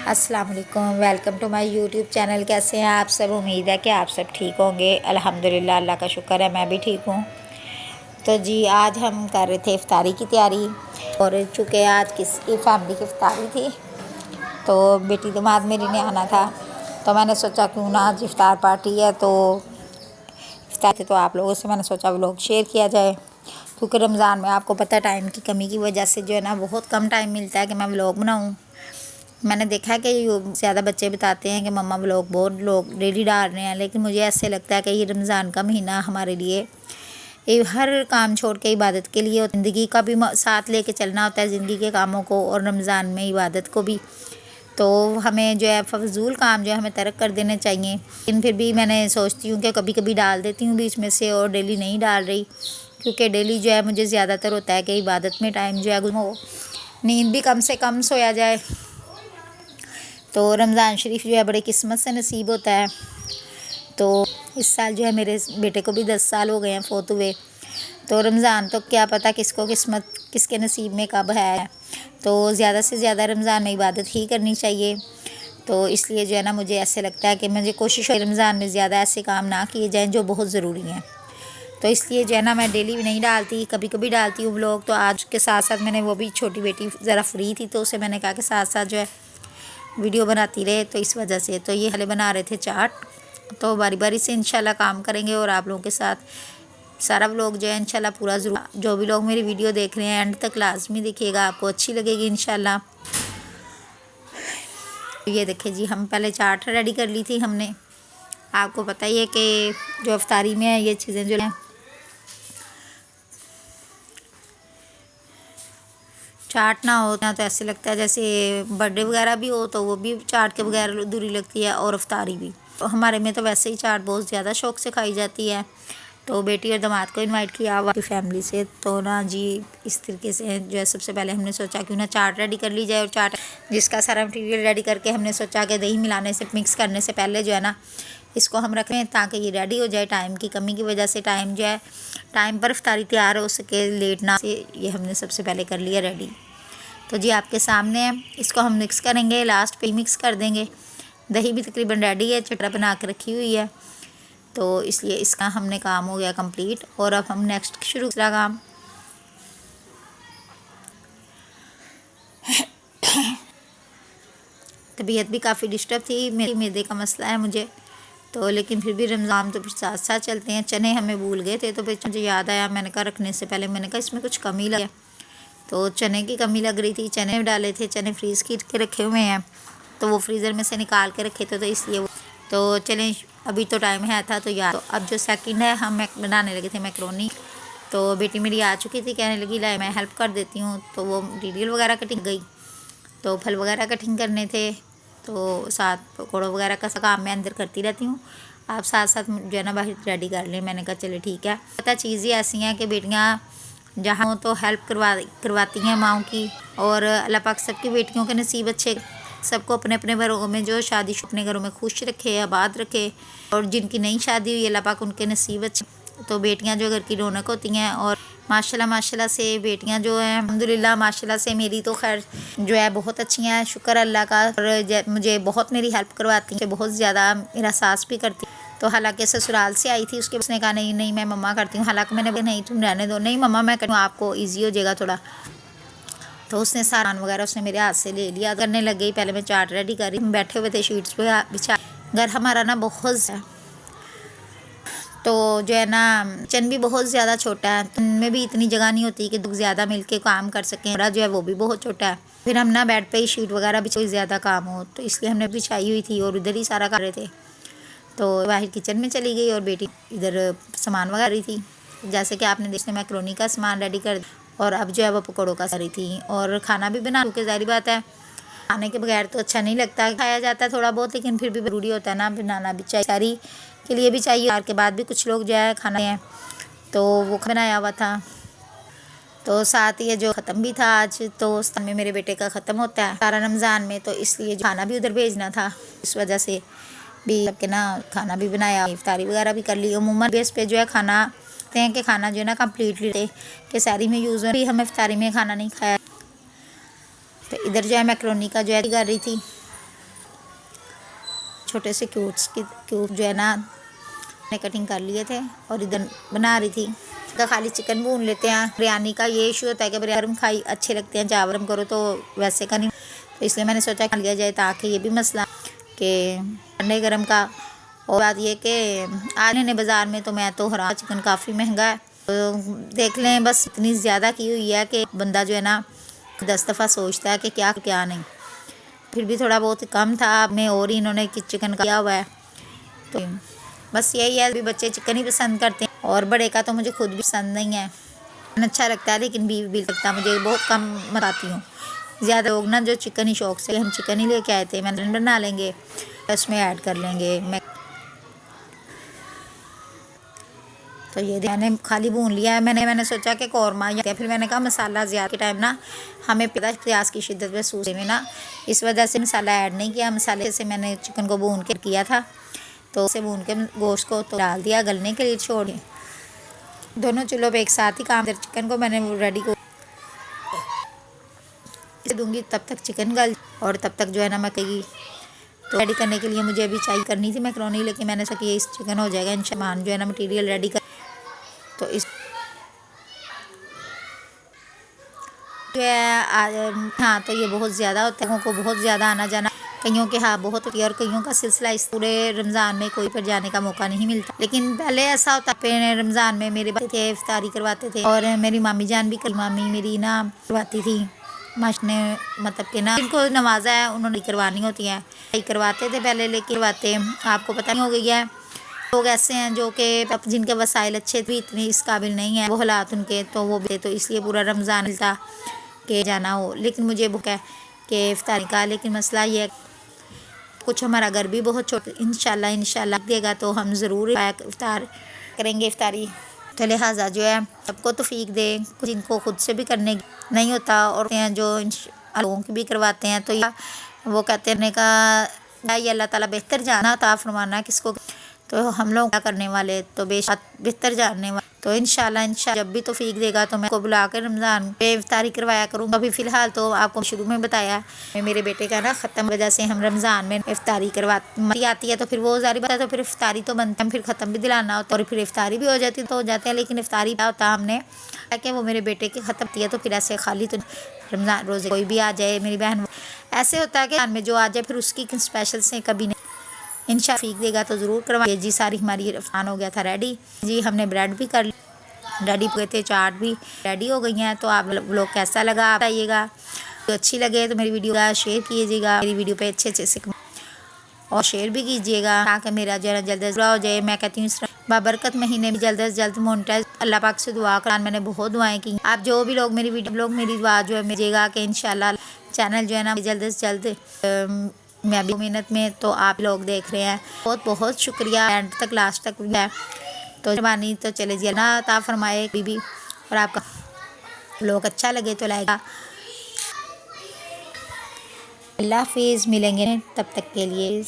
अस्सलाम वालेकुम, welcome to my YouTube channel. कैसे हैं आप सब? उम्मीद है कि आप सब ठीक होंगे। अल्हम्दुलिल्लाह, अल्लाह का शुक्र है, मैं भी ठीक हूँ। तो जी, आज हम कर रहे थे इफ्तारी की तैयारी, और चूँकि आज किसी फैमिली की इफ्तारी थी तो बेटी दामाद मेरी ने आना था, तो मैंने सोचा क्यों ना आज इफ्तार पार्टी है तो इफ्तार थे, तो आप लोगों से मैंने सोचा व्लॉग शेयर किया जाए। क्योंकि रमज़ान में आपको पता है टाइम की कमी की वजह से जो है ना बहुत कम टाइम मिलता है कि मैं व्लॉग बनाऊँ। मैंने देखा है कि ज़्यादा बच्चे बताते हैं कि मम्मा व्लॉग बहुत लोग डेली डाल रहे हैं, लेकिन मुझे ऐसे लगता है कि ये रमज़ान का महीना हमारे लिए ये हर काम छोड़ के इबादत के लिए, और ज़िंदगी का भी साथ लेके चलना होता है, ज़िंदगी के कामों को और रमज़ान में इबादत को भी। तो हमें जो है फजूल काम जो है हमें तर्क कर देने चाहिए। लेकिन फिर भी मैंने सोचती हूँ कि कभी कभी डाल देती हूँ बीच में से, और डेली नहीं डाल रही, क्योंकि डेली जो है मुझे ज़्यादातर होता है कि इबादत में टाइम जो है हो, नींद भी कम से कम सोया जाए। तो रमज़ान शरीफ जो है बड़ी किस्मत से नसीब होता है। तो इस साल जो है मेरे बेटे को भी 10 साल हो गए हैं फ़ौत हुए। तो रमज़ान तो क्या पता किसको किस्मत किसके नसीब में कब है। तो ज़्यादा से ज़्यादा रमज़ान में इबादत ही करनी चाहिए। तो इसलिए जो है ना मुझे ऐसे लगता है कि मुझे कोशिश है रमज़ान में ज़्यादा ऐसे काम ना किए जाएँ जो बहुत ज़रूरी हैं। तो इसलिए जो है ना मैं डेली भी नहीं डालती, कभी कभी डालती हूँ व्लॉग। तो आज के साथ साथ मैंने वो भी, छोटी बेटी ज़रा फ्री थी तो उसे मैंने कहा कि साथ साथ जो है वीडियो बनाती रहे, तो इस वजह से। तो ये हले बना रहे थे चाट, तो बारी बारी से इंशाल्लाह काम करेंगे और आप लोगों के साथ सारा व्लॉग जो है इंशाल्लाह पूरा ज़रूर। जो भी लोग मेरी वीडियो देख रहे हैं एंड तक लाजमी देखिएगा, आपको अच्छी लगेगी इंशाल्लाह। ये देखिए जी, हम पहले चाट रेडी कर ली थी हमने। आपको पता ही है कि जो इफ्तारी में है ये चीज़ें जो हैं, चाट ना हो ना तो ऐसे लगता है जैसे बर्थडे वगैरह भी हो तो वो भी चाट के बगैर अधूरी लगती है, और इफ्तारी भी। तो हमारे में तो वैसे ही चाट बहुत ज़्यादा शौक से खाई जाती है। तो बेटी और दामाद को इनवाइट किया हुआ फैमिली से, तो ना जी इस तरीके से जो है सबसे पहले हमने सोचा क्यों ना चाट रेडी कर ली जाए। और चाट जिसका सारा मटीरियल रेडी करके हमने सोचा कि दही मिलाने से, मिक्स करने से पहले जो है ना इसको हम रखें ताकि ये रेडी हो जाए। टाइम की कमी की वजह से टाइम जो है टाइम पर इफ्तारी तैयार हो सके, लेट ना से, ये हमने सबसे पहले कर लिया रेडी। तो जी आपके सामने है, इसको हम मिक्स करेंगे, लास्ट पे मिक्स कर देंगे। दही भी तकरीबन रेडी है, चटरा बना के रखी हुई है, तो इसलिए इसका हमने काम हो गया कंप्लीट। और अब हम नेक्स्ट शुरू दूसरा काम। तबीयत भी काफ़ी डिस्टर्ब थी, मेरी मैदे का मसला है मुझे, तो लेकिन फिर भी रमज़ान तो फिर साथ साथ चलते हैं। चने हमें भूल गए थे, तो फिर मुझे याद आया, मैंने कहा रखने से पहले मैंने कहा इसमें कुछ कमी लगे, तो चने की कमी लग रही थी। चने डाले थे, चने फ्रीज़ के रखे हुए हैं, तो वो फ्रीज़र में से निकाल के रखे थे, तो इसलिए वो। तो चलें, अभी तो टाइम है था तो यार। तो अब जो सेकंड है, हम बनाने लगे थे मैक्रोनी। तो बेटी मेरी आ चुकी थी, कहने लगी लाए मैं हेल्प कर देती हूँ। तो वो मटीरियल वगैरह कटिंग गई, तो फल वगैरह कटिंग करने थे, तो साथ पकौड़ों वगैरह का काम मैं अंदर करती रहती हूँ, आप साथ साथ जो है ना बाहर रेडी कर लें। मैंने कहा चले ठीक है। पता चीज़ें ऐसी हैं कि बेटियाँ जहाँ हो तो हेल्प करवाती हैं माँओं की, और अल्लाह पाक सबकी बेटियों के नसीब अच्छे, सबको अपने अपने घरों में जो शादी अपने घरों में खुश रखे, आबाद रखे, और जिनकी नई शादी हुई अल्लाह पाक उनके नसीब अच्छे। तो बेटियां जो घर की रौनक होती हैं, और माशाल्लाह माशाल्लाह से बेटियां जो हैं अल्हम्दुलिल्लाह माशाल्लाह से मेरी तो खैर जो है बहुत अच्छी हैं, शुक्र अल्लाह का। और मुझे बहुत मेरी हेल्प करवाती हैं, बहुत ज़्यादा मेरा सास भी करती। तो हालांकि ससुराल से आई थी, उसके उसने कहा नहीं नहीं मैं मम्मा करती हूँ। हालांकि मैंने कहा नहीं तुम रहने दो, नहीं मम्मा मैं करूँ, आपको ईजी हो जाएगा थोड़ा। तो उसने सामान वगैरह उसने मेरे हाथ से ले लिया, करने लग गई। पहले मैं चाट रेडी कर रही, हम बैठे हुए थे शीट्स पे बिछा। घर हमारा ना बहुत, तो जो है ना किचन भी बहुत ज़्यादा छोटा है, तो उनमें भी इतनी जगह नहीं होती कि ज़्यादा मिल के काम कर सकें। मेरा जो है वो भी बहुत छोटा है, फिर हम ना बेड पे ही शीट वगैरह भी कोई ज़्यादा काम हो, तो इसलिए हमने बिछाई हुई थी और उधर ही सारा कर रहे थे। तो बाहर किचन में चली गई और बेटी इधर सामान वगैरह रही थी। जैसे कि आपने देखा मैक्रोनी का सामान रेडी कर, और अब जो है वो पकौड़ों का कर रही थी। और खाना भी बना, क्योंकि ज़ाहिर बात है खाने के बगैर तो अच्छा नहीं लगता, खाया जाता है थोड़ा बहुत, लेकिन फिर भी ज़रूरी होता है ना, बनाना भी चाहिए, सारी के लिए भी चाहिए। और के बाद भी कुछ लोग जो है खाना है, तो वो बनाया हुआ था। तो साथ ये जो ख़त्म भी था आज, तो उस में मेरे बेटे का ख़त्म होता है सारा रमज़ान में, तो इसलिए खाना भी उधर भेजना था, इस वजह से भी के ना खाना भी बनाया, इफ्तारी वगैरह भी कर ली। अमूमन बेस पे जो है खाना कहते हैं कि खाना जो है ना कम्प्लीटली कि सारी में यूज़ हो, भी हम इफ्तारी में खाना नहीं खाया। तो इधर जो है मैक्रोनी का जो है कर रही थी, छोटे से क्यूब जो है ना मैंने कटिंग कर लिए थे और इधर बना रही थी। का खाली चिकन भून लेते हैं। बिरयानी का ये इशू होता है कि बिरयानी खाई अच्छे लगते हैं, चावल गरम करो तो वैसे का नहीं, तो इसलिए मैंने सोचा खा लिया जाए ताकि ये भी मसला कि ठंडे गरम का। और बात ये कि आज ने बाज़ार में तो मैं तो हरा चिकन काफ़ी महंगा है, तो देख लें बस इतनी ज़्यादा की हुई है कि बंदा जो है ना 10 दफ़ा सोचता है कि क्या क्या नहीं। फिर भी थोड़ा बहुत कम था में और ही इन्होंने चिकन किया हुआ है। तो बस यही है, भी बच्चे चिकन ही पसंद करते हैं और बड़े का तो मुझे खुद भी पसंद नहीं है। अच्छा लगता है लेकिन बीफ भी लगता है मुझे, बहुत कम बनाती हूँ। ज़्यादा लोग ना जो चिकन ही शौक से, हम चिकन ही लेके आए थे, मैंने बना लेंगे उसमें ऐड कर लेंगे। मैं तो ये मैंने खाली भून लिया है। मैंने सोचा कि कौरमा या फिर मैंने कहा मसाला ज़्यादा के टाइम ना हमें प्याज की शिद्दत महसूस में ना, इस वजह से मसाला ऐड नहीं किया। मसाले से मैंने चिकन को भून के किया था, तो उसे भून के गोश्त को तो डाल दिया गलने के लिए, छोड़ दिया। दोनों चूल्हों पे एक साथ ही काम। चिकन को मैंने रेडी को दूंगी तब तक चिकन गल, और तब तक जो है ना मैं कही तो रेडी करने के लिए मुझे अभी चाहिए करनी थी मैकरोनी, लेकिन मैंने सोचा कि इस चिकन हो जाएगा इन सामान जो है ना मटीरियल रेडी कर। तो इस जो है हाँ, तो ये बहुत ज़्यादा होता है, को बहुत ज़्यादा आना जाना, कईयों के हाँ बहुत होती है और कईयों का सिलसिला इस पूरे रमज़ान में कोई पर जाने का मौका नहीं मिलता। लेकिन पहले ऐसा होता है, रमज़ान में मेरे बच्चे थे इफ्तारी करवाते थे और मेरी मामी जान भी मामी मेरी ना करवाती थी। माश ने मतलब कि ना जिनको नवाजा है उन्होंने करवानी होती है, करवाते थे पहले, लेकिन करवाते आपको पता नहीं हो गई है। लोग ऐसे हैं जो कि जिनके वसाइल अच्छे भी इतने इस काबिल नहीं है, वो हालात उनके, तो वो भी तो इसलिए पूरा रमज़ान मिलता के जाना हो। लेकिन मुझे भूख है कि इफ्तारी का, लेकिन मसला ये है कुछ हमारा घर भी बहुत छोटा, इंशाल्लाह देगा तो हम ज़रूर इफ्तार करेंगे इफ्तारी। तो लिहाजा जो है सबको तौफीक दे, जिनको खुद से भी करने नहीं होता और जो लोगों की भी करवाते हैं, तो वो कहते हैं का ये अल्लाह ताला बेहतर जाना था फरमाना किसको, तो हम लोग क्या करने वाले तो बेशक बेहतर जानने वाले। तो इंशाल्लाह जब भी तौफीक देगा तो मैं को बुला कर रमज़ान पे इफ्तारी करवाया करूँगा। अभी फ़िलहाल तो आपको शुरू में बताया मेरे बेटे का ना ख़त्म वजह से हम रमज़ान में इफ्तारी करवाती आती है, तो फिर वो जारी बात है, तो फिर इफ्तारी तो बनता है, फिर ख़त्म भी दिलाना होता है और फिर इफ्तारी भी हो जाती तो हो जाते हैं। लेकिन इफ्तारी क्या होता हमने कि वो मेरे बेटे की ख़त्म होती है, तो फिर ऐसे खाली तो रमज़ान रोज़े कोई भी आ जाए, मेरी बहन ऐसे होता है कि में जो आ जाए फिर उसकी स्पेशल से कभी नहीं। इंशाल्लाह फीक देगा तो ज़रूर करवाइए जी। सारी हमारी रफान हो गया था रेडी जी, हमने ब्रेड भी कर रेडी हुए थे, चाट भी रेडी हो गई हैं। तो आप लोग कैसा लगा आप बताइएगा, तो अच्छी लगे तो मेरी वीडियो का शेयर कीजिएगा, मेरी वीडियो पे अच्छे से और शेयर भी कीजिएगा ताकि मेरा जो है जल्द पूरा हो जाए। मैं कहती हूँ इस बाबरकत महीने में जल्द से जल्द मोनेटाइज अल्लाह पाक से दुआ करान, मैंने बहुत दुआएं की। आप जो भी लोग मेरी वीडियो लोग मेरी दुआ जो है मिलेगा कि इंशाल्लाह चैनल जो है ना जल्द से जल्द मैं भी मेहनत में, तो आप लोग देख रहे हैं, बहुत बहुत शुक्रिया एंड तक लास्ट तक भी है। तो जबानी तो चले जी ना ता फरमाए बीबी, और आपका लोग अच्छा लगे तो लाएगा। अल्लाह हाफिज़, मिलेंगे तब तक के लिए।